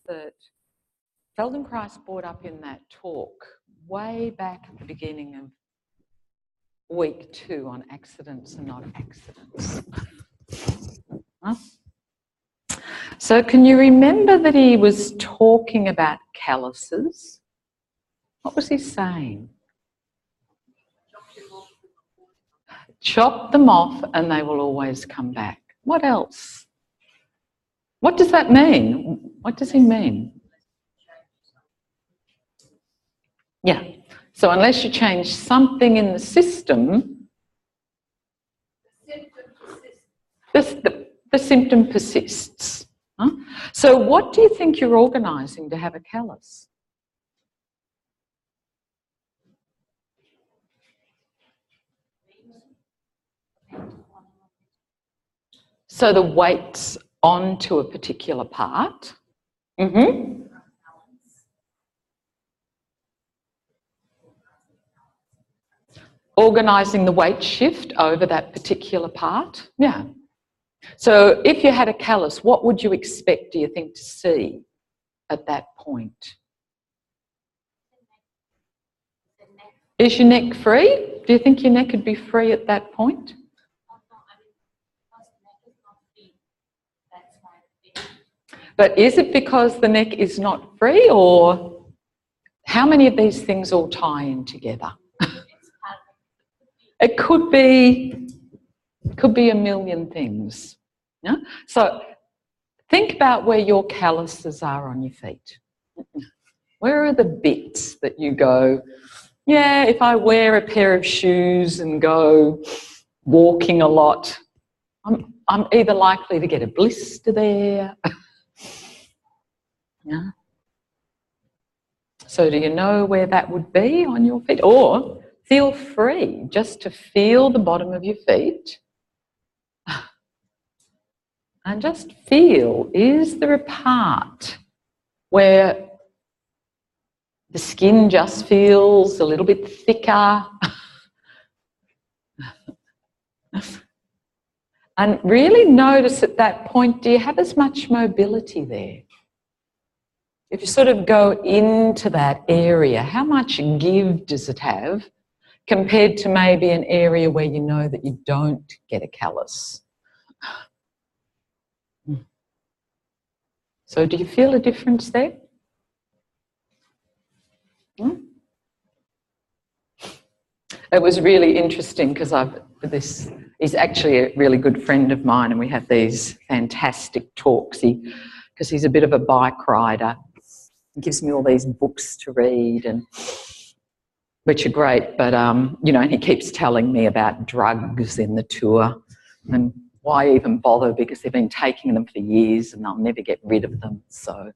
that Feldenkrais brought up in that talk way back at the beginning of week 2 on accidents and not accidents. Huh? So can you remember that he was talking about calluses? What was he saying? Chop them off and they will always come back. What else? What does that mean? What does he mean? Yeah. So unless you change something in the system, the symptom persists. Huh? So what do you think you're organising to have a callus? So the weight's onto a particular part. Mm-hmm. Organising the weight shift over that particular part. Yeah. So if you had a callus, what would you expect, do you think, to see at that point? Is your neck free? Do you think your neck would be free at that point? But is it because the neck is not free, or how many of these things all tie in together? It could be a million things. Yeah? So think about where your calluses are on your feet. Where are the bits that you go, yeah, if I wear a pair of shoes and go walking a lot, I'm either likely to get a blister there. Yeah. So do you know where that would be on your feet? Or feel free just to feel the bottom of your feet and just feel, is there a part where the skin just feels a little bit thicker? And really notice at that point, do you have as much mobility there? If you sort of go into that area, how much give does it have compared to maybe an area where you know that you don't get a callus? So do you feel a difference there? It was really interesting because he's actually a really good friend of mine, and we have these fantastic talks because he's a bit of a bike rider. He gives me all these books to read, and which are great, but you know, and he keeps telling me about drugs in the tour and why even bother, because they've been taking them for years and they'll never get rid of them. So,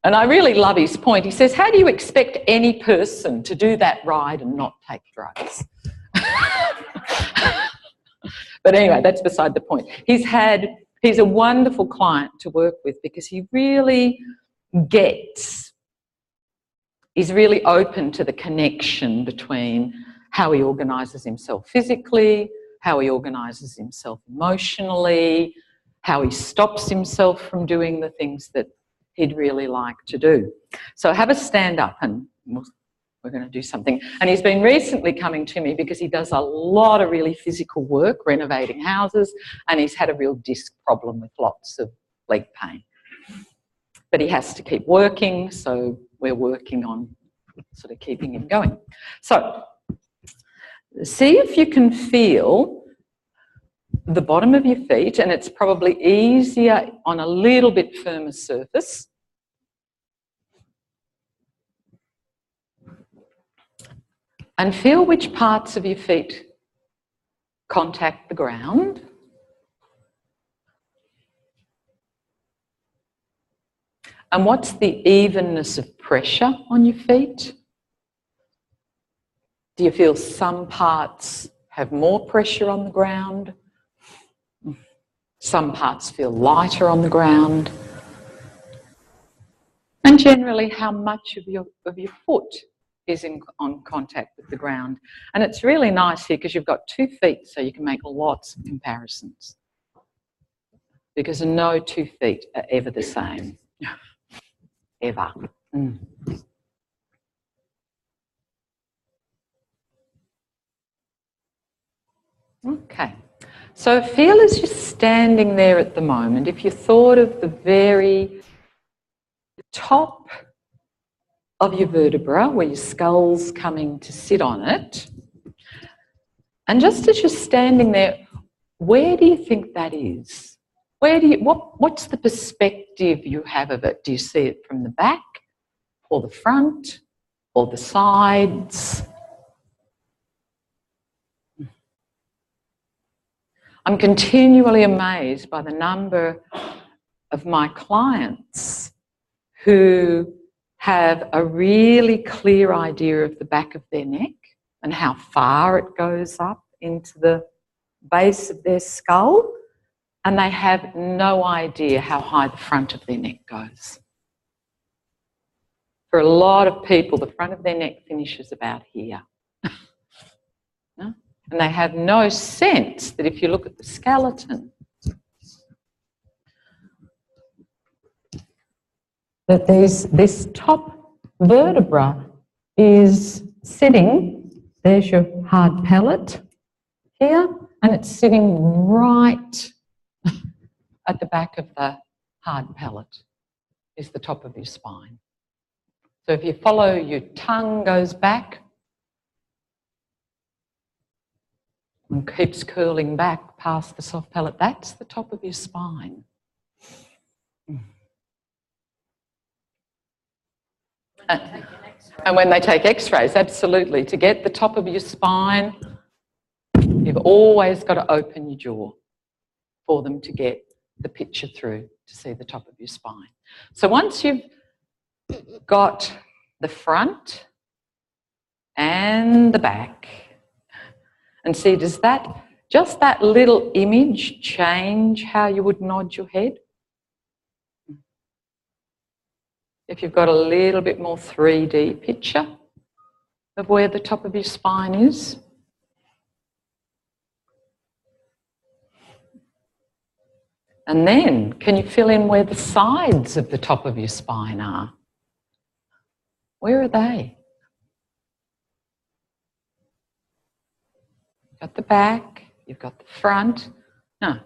and I really love his point. He says, how do you expect any person to do that ride and not take drugs? But anyway, that's beside the point. He's a wonderful client to work with because he really he's really open to the connection between how he organises himself physically, how he organises himself emotionally, how he stops himself from doing the things that he'd really like to do. So have a stand up and we're going to do something. And he's been recently coming to me because he does a lot of really physical work, renovating houses, and he's had a real disc problem with lots of leg pain. But he has to keep working, so we're working on sort of keeping him going. So see if you can feel the bottom of your feet, and it's probably easier on a little bit firmer surface. And feel which parts of your feet contact the ground. And what's the evenness of pressure on your feet? Do you feel some parts have more pressure on the ground? Some parts feel lighter on the ground? And generally, how much of your foot is on contact with the ground? And it's really nice here because you've got 2 feet, so you can make lots of comparisons. Because no 2 feet are ever the same. ever. Mm. Okay. So feel as you're standing there at the moment, if you thought of the very top of your vertebra where your skull's coming to sit on it, and just as you're standing there, where do you think that is? What's the perspective you have of it? Do you see it from the back or the front or the sides? I'm continually amazed by the number of my clients who have a really clear idea of the back of their neck and how far it goes up into the base of their skull, and they have no idea how high the front of their neck goes. For a lot of people, the front of their neck finishes about here. No? And they have no sense that if you look at the skeleton, that this top vertebra is sitting, there's your hard pellet here, and it's sitting right at the back of the hard pellet is the top of your spine. So if you follow, your tongue goes back and keeps curling back past the soft pellet, that's the top of your spine. And when they take x-rays, absolutely, to get the top of your spine, you've always got to open your jaw for them to get the picture through to see the top of your spine. So once you've got the front and the back, and see, does that, just that little image change how you would nod your head? If you've got a little bit more 3D picture of where the top of your spine is. And then, can you fill in where the sides of the top of your spine are? Where are they? You've got the back, you've got the front. No.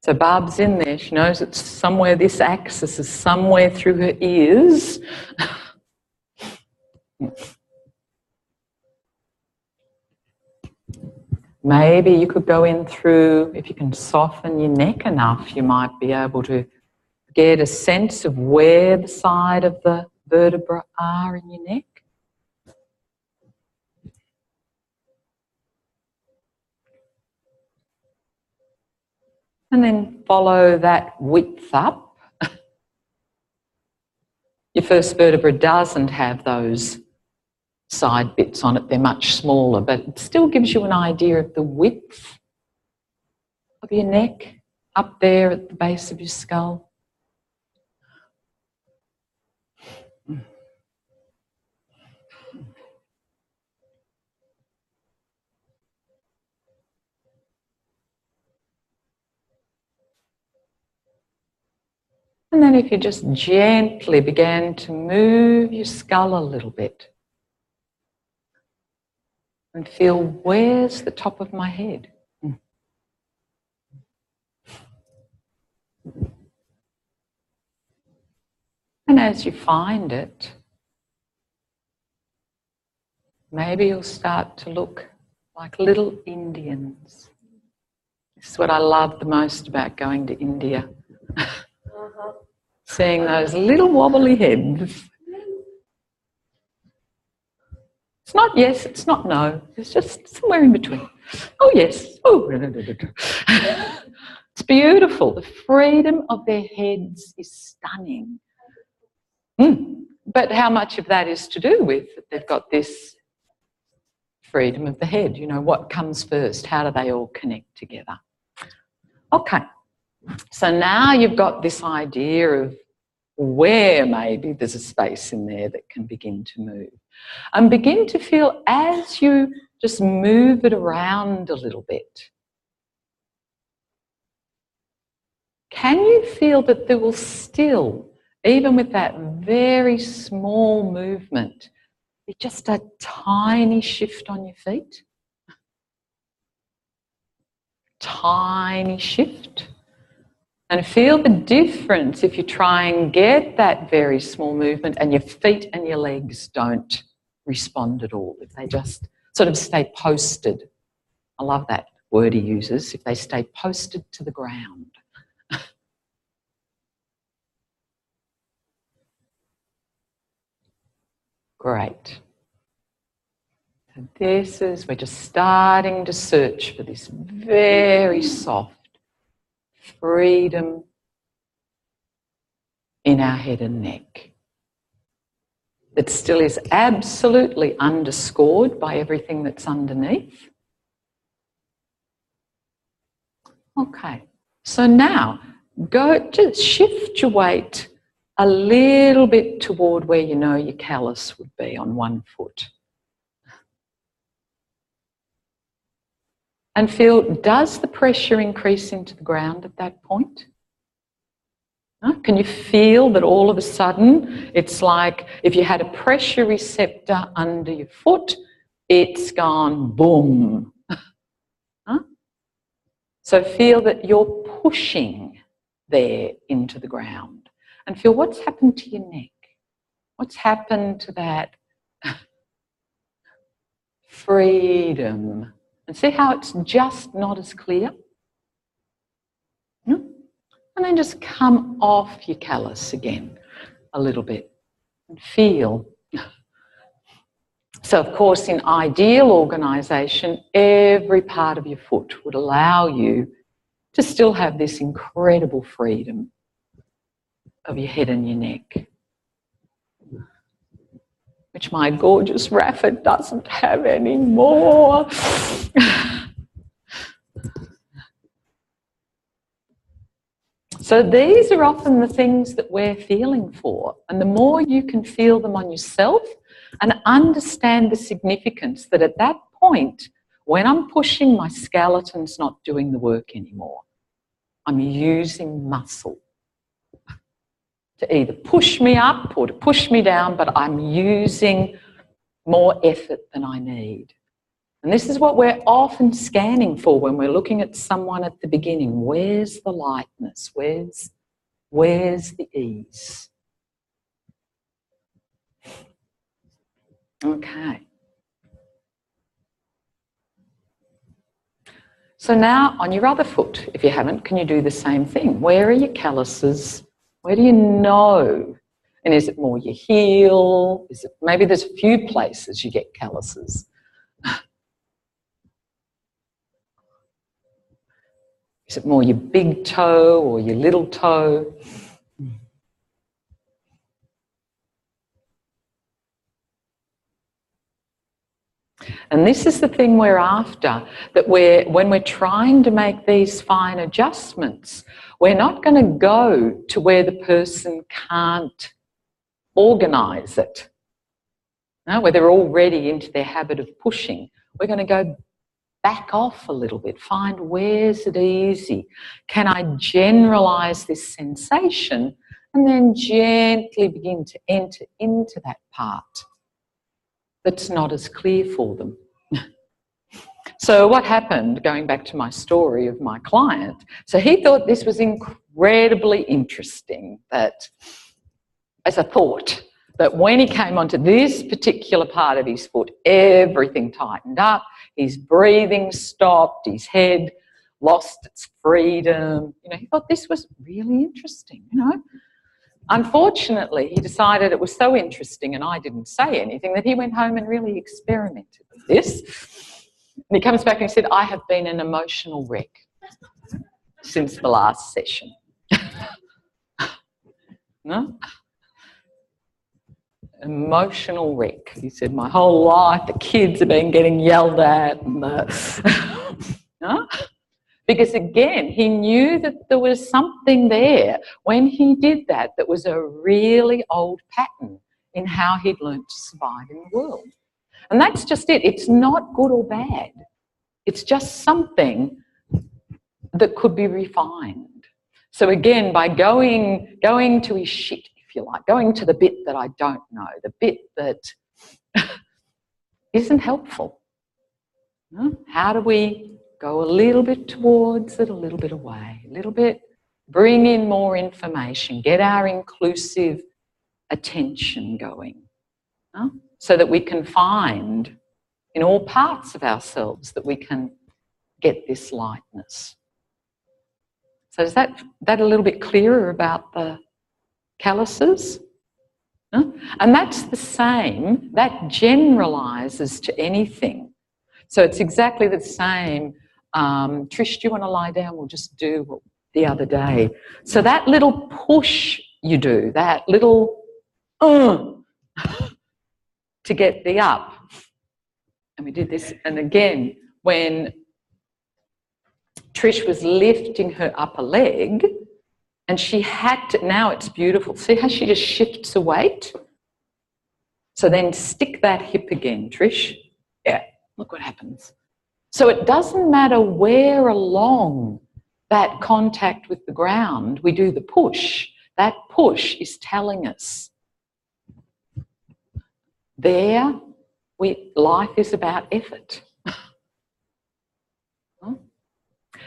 So Barb's in there, she knows it's somewhere, this axis is somewhere through her ears. Maybe you could go in through, if you can soften your neck enough, you might be able to get a sense of where the side of the vertebra are in your neck. And then follow that width up. Your first vertebra doesn't have those side bits on it, they're much smaller, but it still gives you an idea of the width of your neck up there at the base of your skull. And then if you just gently began to move your skull a little bit and feel, where's the top of my head? And as you find it, maybe you'll start to look like little Indians. This is what I love the most about going to India. Seeing those little wobbly heads. It's not yes, it's not no. It's just somewhere in between. Oh, yes. Oh, it's beautiful. The freedom of their heads is stunning. But how much of that is to do with that they've got this freedom of the head? You know, what comes first? How do they all connect together? Okay. So now you've got this idea of where maybe there's a space in there that can begin to move. And begin to feel, as you just move it around a little bit, can you feel that there will still even with that very small movement, be just a tiny shift on your feet. Tiny shift. And feel the difference if you try and get that very small movement and your feet and your legs don't respond at all, if they just sort of stay posted. I love that word he uses, if they stay posted to the ground. Great. So this is, we're just starting to search for this very soft freedom in our head and neck. That still is absolutely underscored by everything that's underneath. Okay, so now just shift your weight a little bit toward where you know your callus would be on one foot. And feel, does the pressure increase into the ground at that point? Can you feel that all of a sudden it's like if you had a pressure receptor under your foot, it's gone boom. So feel that you're pushing there into the ground. And feel what's happened to your neck. What's happened to that freedom? And see how it's just not as clear? And then just come off your callus again a little bit and feel. So, of course, in ideal organisation, every part of your foot would allow you to still have this incredible freedom of your head and your neck, which my gorgeous Rafa doesn't have anymore. So these are often the things that we're feeling for, and the more you can feel them on yourself and understand the significance that at that point, when I'm pushing, my skeleton's not doing the work anymore. I'm using muscle to either push me up or to push me down, but I'm using more effort than I need. And this is what we're often scanning for when we're looking at someone at the beginning. Where's the lightness? Where's the ease? Okay. So now on your other foot, if you haven't, can you do the same thing? Where are your calluses? Where do you know? And is it more your heel? Is it, maybe there's a few places you get calluses. Is it more your big toe or your little toe? And this is the thing we're after, that when we're trying to make these fine adjustments, we're not going to go to where the person can't organise it, where they're already into their habit of pushing. We're going to go back off a little bit, find where's it easy. Can I generalise this sensation and then gently begin to enter into that part that's not as clear for them. So what happened, going back to my story of my client, so he thought this was incredibly interesting, that as a thought, that when he came onto this particular part of his foot, everything tightened up, his breathing stopped, his head lost its freedom. You know, he thought this was really interesting, you know. Unfortunately, he decided it was so interesting, and I didn't say anything, that he went home and really experimented with this. And he comes back and he said, I have been an emotional wreck since the last session. No? Emotional wreck. He said, my whole life, the kids have been getting yelled at. And no? Because again, he knew that there was something there when he did that that was a really old pattern in how he'd learnt to survive in the world. And that's just it. It's not good or bad. It's just something that could be refined. So again, by going to his shit, if you like, going to the bit that I don't know, the bit that isn't helpful. How do we go a little bit towards it, a little bit away, a little bit, bring in more information, get our inclusive attention going, so that we can find in all parts of ourselves that we can get this lightness. So is that a little bit clearer about the calluses? And that's the same, that generalises to anything. So it's exactly the same. Trish, do you want to lie down? We'll just do what the other day. So that little push you do, that little to get the up. And we did this, and again, when Trish was lifting her upper leg, and she had to, now it's beautiful. See how she just shifts her weight? So then stick that hip again, Trish. Yeah, look what happens. So it doesn't matter where along that contact with the ground we do the push. That push is telling us there, life is about effort.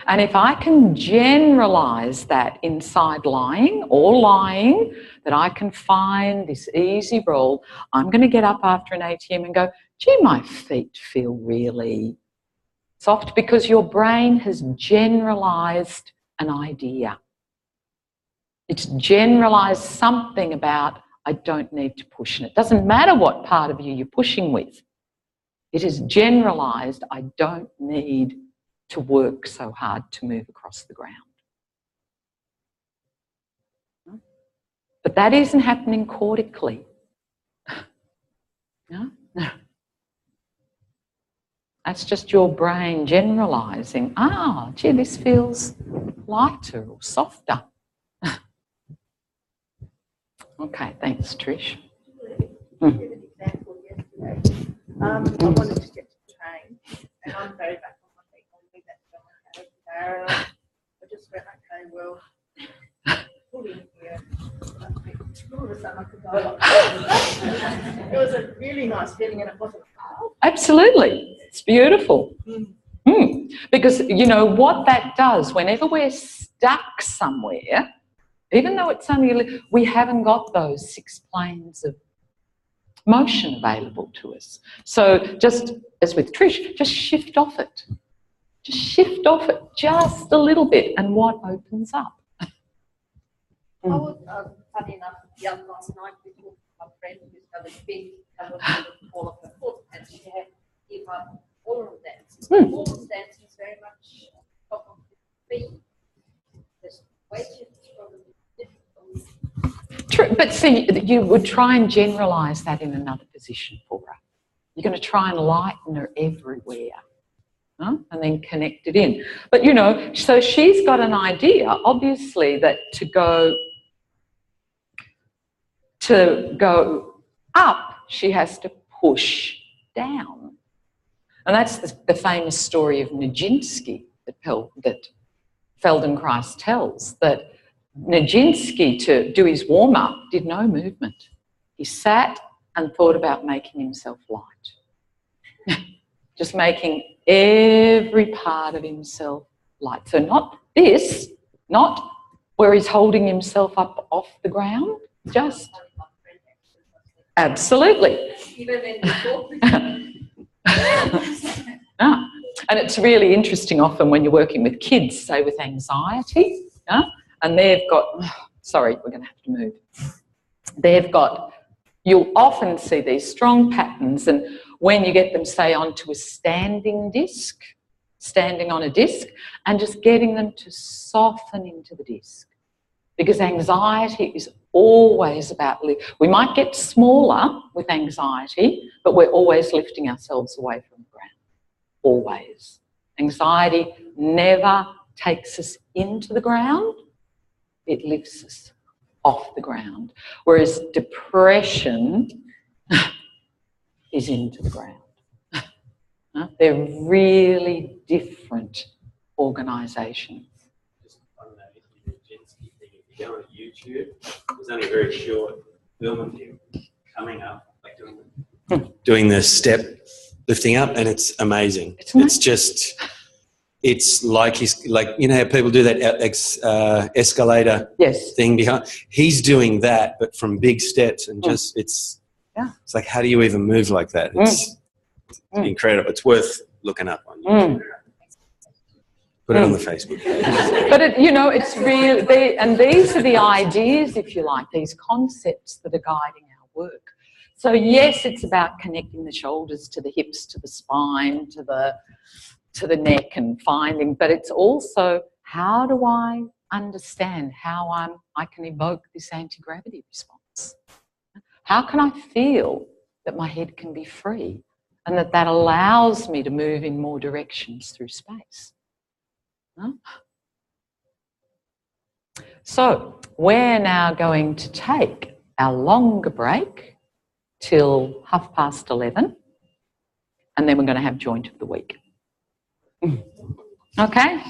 And if I can generalise that inside lying, or lying, that I can find this easy roll, I'm going to get up after an ATM and go, gee, my feet feel really soft, because your brain has generalised an idea. It's generalised something about, I don't need to push. And it doesn't matter what part of you you're pushing with. It is generalised, I don't need to work so hard to move across the ground. But that isn't happening cortically. No? That's just your brain generalising, gee, this feels lighter or softer. Okay, thanks, Trish. I wanted to get to train, and I'm very back on my feet. I just went, okay, well, pull in here. All of a sudden I could go like it was a really nice feeling, and it wasn't hard. Absolutely. It's beautiful. Because, you know, what that does, whenever we're stuck somewhere, even though it's only, we haven't got those 6 planes of motion available to us. So just as with Trish, just shift off it. Just shift off it just a little bit, and what opens up? I was, funny enough, the other last night, we talked to my friend who's got a big all of her foot, and she had to give up oral dance. Oral dance is very much top of the feet. There's weight shifts probably difficult. True, but see, you would try and generalise that in another position for her. You're going to try and lighten her everywhere. And then connect it in. But, you know, so she's got an idea, obviously, that to go up, she has to push down. And that's the famous story of Nijinsky that Feldenkrais tells, that Nijinsky, to do his warm-up, did no movement. He sat and thought about making himself light. Just making every part of himself light. So not this, not where he's holding himself up off the ground, just absolutely. And it's really interesting often when you're working with kids, say with anxiety, and they've got, sorry, we're going to have to move. They've got, you'll often see these strong patterns, and when you get them, say, onto a standing disc, standing on a disc, and just getting them to soften into the disc. Because anxiety is always about, we might get smaller with anxiety, but we're always lifting ourselves away from the ground. Always. Anxiety never takes us into the ground, it lifts us off the ground. Whereas depression is into the ground. They're really different organisations. Just on that Nijinsky thing, if you go on YouTube. There's only a very short film of him coming up, like doing the step, lifting up, and it's amazing. It's just, it's like he's like, you know how people do that escalator thing behind. He's doing that, but from big steps, and just it's like, how do you even move like that? It's incredible. It's worth looking up on YouTube. Put it on the Facebook. But it's real. And these are the ideas, if you like, these concepts that are guiding our work. So yes, it's about connecting the shoulders to the hips, to the spine, to the neck, and finding. But it's also, how do I understand how I can evoke this anti-gravity response? How can I feel that my head can be free, and that allows me to move in more directions through space? Huh? So we're now going to take our longer break till 11:30, and then we're going to have joint of the week. Okay?